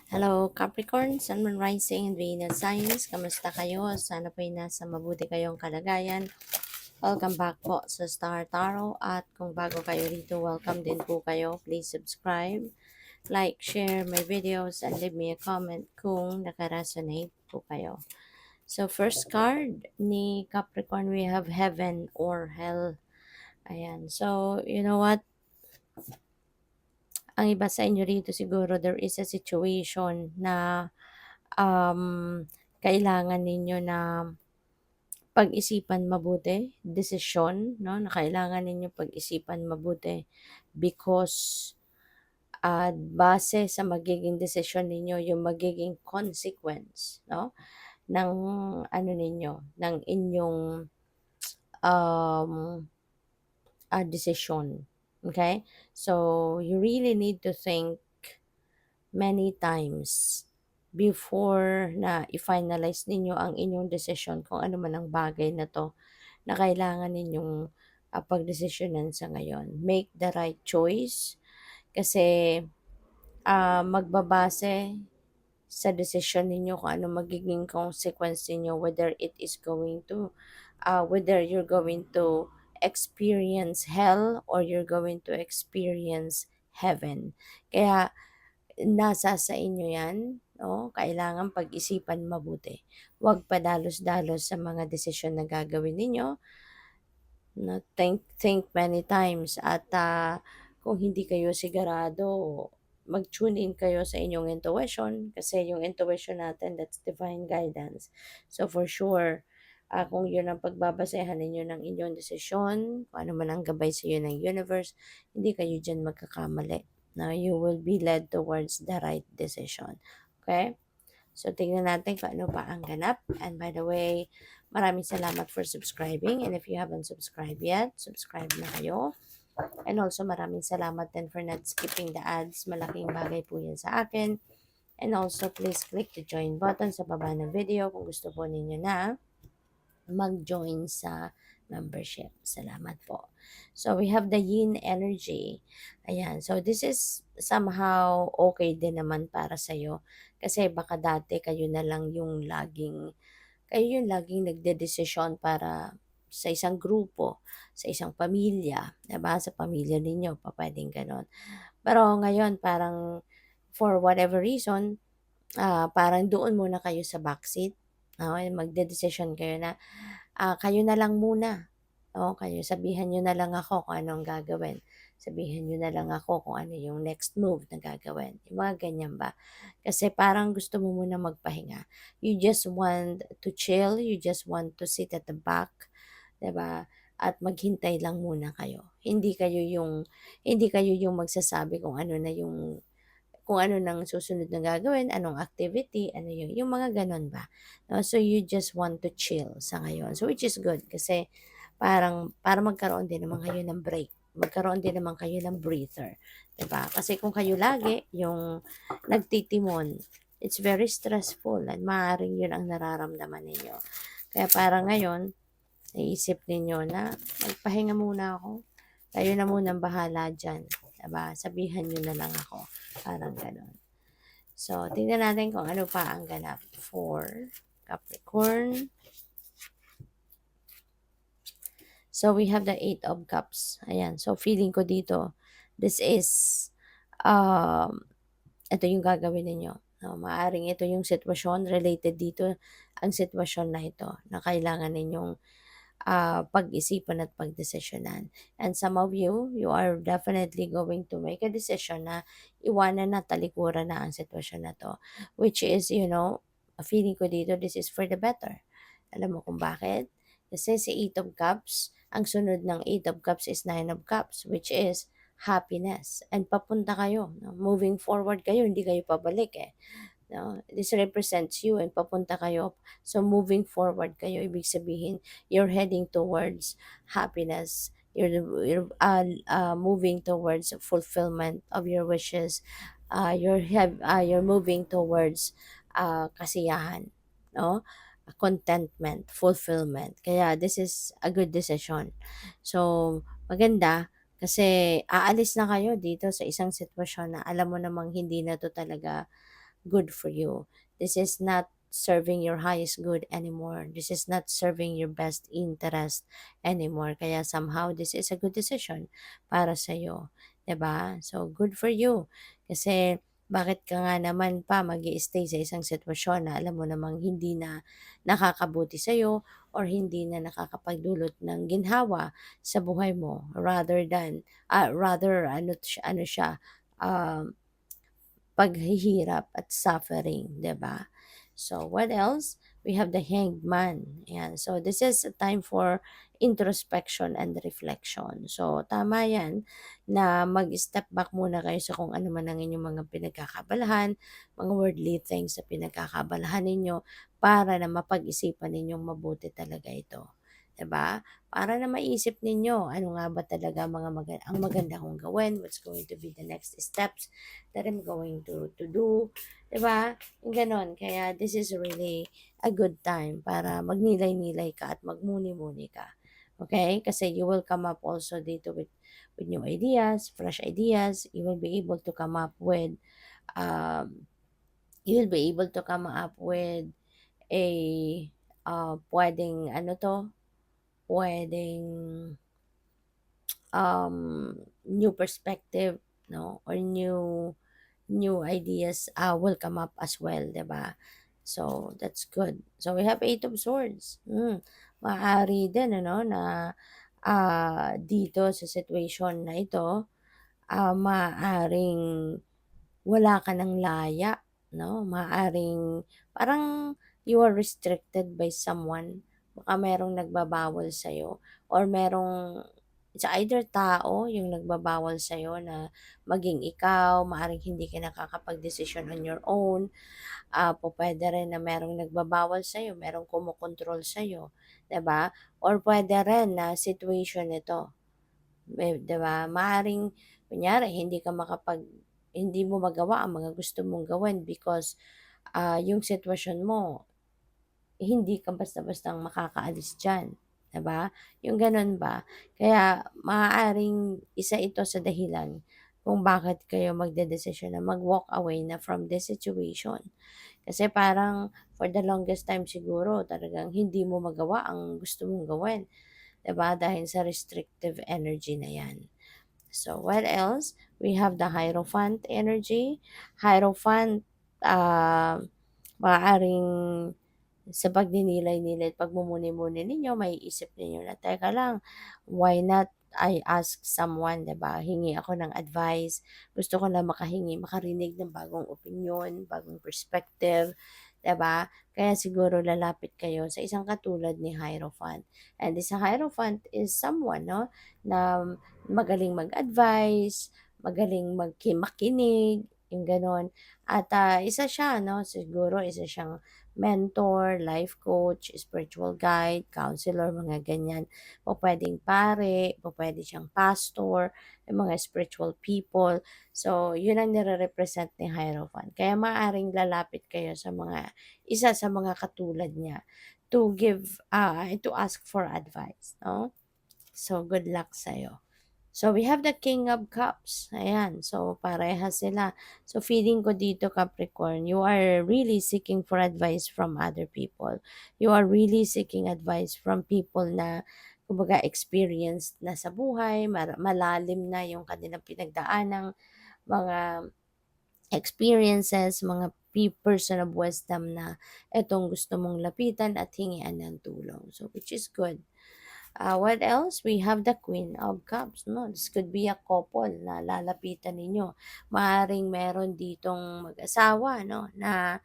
Hello Capricorn, Sun, Moon, Rising, and Venus signs. Kamusta kayo? Sana po ay nasa mabuti kayong kalagayan. Welcome back po sa Star Tarot. At kung bago kayo rito, welcome din po kayo. Please subscribe, like, share my videos, and leave me a comment kung nakaresonate po kayo. So first card ni Capricorn, we have Heaven or Hell. Ayan. So, you know what? Ang iba sa inyo rito siguro there is a situation na um, kailangan ninyo na pag-isipan mabuti, desisyon, no, na kailangan ninyo pag-isipan mabuti because base sa magiging desisyon ninyo, yung magiging consequence, no, ng ano ninyo, ng inyong um, desisyon. Okay? So, you really need to think many times before na i-finalize ninyo ang inyong decision kung ano man ang bagay na to na kailangan ninyong pagdesisyonan sa ngayon. Make the right choice kasi magbabase sa decision ninyo kung ano magiging consequence ninyo, whether it is going to whether you're going to experience hell or you're going to experience heaven. Kaya nasa sa inyo yan, no? Kailangan pag-isipan mabuti. Huwag padalos-dalos sa mga desisyon na gagawin ninyo. No? Think many times at kung hindi kayo sigurado, mag-tune in kayo sa inyong intuition kasi yung intuition natin, that's divine guidance. So for sure, kung yun ang pagbabasehan ninyo ng inyong desisyon, kung ano man ang gabay sa iyo ng universe, hindi kayo dyan magkakamali. Now, you will be led towards the right decision. Okay? So, tingnan natin kung ano pa ang ganap. And by the way, maraming salamat for subscribing. And if you haven't subscribed yet, subscribe na kayo. And also, maraming salamat din for not skipping the ads. Malaking bagay po yan sa akin. And also, please click the join button sa baba ng video kung gusto po ninyo na mag-join sa membership. Salamat po. So, we have the yin energy. Ayan. So, this is somehow okay din naman para sa'yo. Kasi baka dati kayo yung laging nagdedesisyon para sa isang grupo, sa isang pamilya, 'di ba? Sa pamilya ninyo, pa pwedeng gano'n. Pero ngayon, parang for whatever reason, parang doon muna kayo sa backseat. Magdedesisyon kayo na kayo na lang muna. Kayo sabihan niyo na lang ako kung anong gagawin. Sabihan niyo na lang ako kung ano yung next move na gagawin. Yung mga ganyan ba? Kasi parang gusto mo muna magpahinga. You just want to chill, you just want to sit at the back, 'di ba? At maghintay lang muna kayo. Hindi kayo yung magsasabi kung ano nang susunod na gagawin, anong activity, ano yung mga gano'n ba. No? So, you just want to chill sa ngayon. So, which is good kasi parang para magkaroon din naman kayo ng break. Magkaroon din naman kayo ng breather. 'Di ba? Kasi kung kayo lagi yung nagtitimon, it's very stressful at maaaring yun ang nararamdaman ninyo. Kaya parang ngayon, naisip ninyo na magpahinga muna ako. Kayo na munang bahala dyan. Diba? Sabihan nyo na lang ako. Parang ganon. So, tingnan natin kung ano pa ang ganap for Capricorn. So, we have the 8 of Cups. Ayan. So, feeling ko dito, this is, ito yung gagawin ninyo. No, maaring ito yung sitwasyon related dito ang sitwasyon na ito na kailangan ninyong pag-isipan at pagdesisyonan. And some of you are definitely going to make a decision na iwanan na, talikuran na ang sitwasyon na to. Which is, feeling ko dito, this is for the better. Alam mo kung bakit? Kasi si 8 of Cups, ang sunod ng 8 of Cups is 9 of Cups, which is happiness. And papunta kayo. No? Moving forward kayo, hindi kayo pabalik eh. No? This represents you and papunta kayo. So, moving forward kayo, ibig sabihin, you're heading towards happiness. You're moving towards fulfillment of your wishes. You're moving towards kasiyahan, no? Contentment, fulfillment. Kaya this is a good decision. So, maganda kasi aalis na kayo dito sa isang sitwasyon na alam mo namang hindi na to talaga good for you. This is not serving your highest good anymore. This is not serving your best interest anymore. Kaya somehow this is a good decision para sa iyo, 'di ba? So good for you. Kasi bakit ka nga naman pa mag-i-stay sa isang sitwasyon na alam mo namang hindi na nakakabuti sa iyo or hindi na nakakapagdulot ng ginhawa sa buhay mo rather than rather ano siya um paghihirap at suffering, 'di ba? So, what else? We have the hanged man. Yan. So, this is a time for introspection and reflection. So, tama yan na mag-step back muna kayo sa kung ano man ang inyong mga pinagkakabalahan, mga worldly things na pinagkakabalahan ninyo para na mapag-isipan ninyong mabuti talaga ito. 'Di ba? Para na maisip ninyo ano nga ba talaga ang maganda kong gawin, what's going to be the next steps that I'm going to do, 'di ba? Yung gano'n. Kaya this is really a good time para magnilay-nilay ka at magmuni-muni ka. Okay? Kasi you will come up also dito with new ideas, fresh ideas. You will be able to come up with um, you will be able to come up with a pwedeng ano to, pwedeng new perspective, no, or new ideas will come up as well, 'di ba? So, that's good. So, we have Eight of Swords. Maaari din, ano, na dito sa situation na ito, maaaring wala ka ng laya, 'no? Maaaring parang you are restricted by someone. Baka merong nagbabawal sa'yo or merong it's either tao yung nagbabawal sa'yo na maging ikaw, maaaring hindi ka nakakapagdesisyon on your own. Pupuwede rin na merong nagbabawal sa'yo, merong kumokontrol sa'yo, 'di ba? Or puwede rin na situation ito, 'di ba? Maaaring kunyari hindi mo magawa ang mga gusto mong gawin because, yung sitwasyon mo hindi ka basta-bastang makakaalis diyan, 'di ba? Yung gano'n ba? Kaya maaaring isa ito sa dahilan kung bakit kayo magdedesisyon na mag-walk away na from this situation. Kasi parang for the longest time siguro talagang hindi mo magawa ang gusto mong gawin, 'di ba? Dahil sa restrictive energy na 'yan. So, what else? We have the Hierophant energy. Hierophant, ah, maaaring sa pagninilay-nilay at pagmumuni-muni ninyo, maiisip ninyo na, "Teka lang, why not I ask someone," 'di ba? Hingi ako ng advice. Gusto ko na makarinig ng bagong opinyon, bagong perspective, 'di ba? Kaya siguro lalapit kayo sa isang katulad ni Hierophant. And this Hierophant is someone, 'no, na magaling mag-advice, magaling makinig, yung gano'n. At, isa siya 'no, siguro isa siyang mentor, life coach, spiritual guide, counselor, mga ganyan. Pupuwedeng pare, pupuwede siyang pastor, yung mga spiritual people. So, yun ang nire-represent ni Hierophant. Kaya maaaring lalapit kayo sa isa sa mga katulad niya to ask for advice, no? So, good luck sa'yo. So, we have the King of Cups. Ayan. So, parehas sila. So, feeling ko dito, Capricorn, you are really seeking for advice from other people. You are really seeking advice from people na, kumbaga, experienced na sa buhay, malalim na yung kanilang pinagdaanang mga experiences, mga person of wisdom na etong gusto mong lapitan at hingian ng tulong. So, which is good. What else? We have the Queen of Cups, no? This could be a couple na lalapitan ninyo. Maaring meron ditong mag-asawa, no, na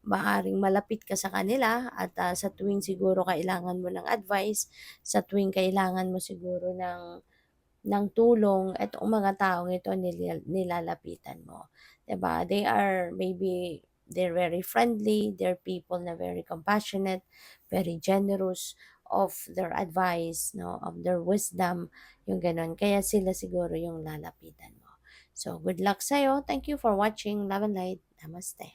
maaring malapit ka sa kanila at, sa tuwing siguro kailangan mo ng advice, sa tuwing kailangan mo siguro ng tulong, itong mga taong ito nilalapitan mo, 'di ba? They're very friendly, they're people na very compassionate, very generous of their advice, no, of their wisdom, yung gano'n. Kaya sila siguro yung lalapitan mo. So, good luck sa'yo. Thank you for watching. Love and light. Namaste.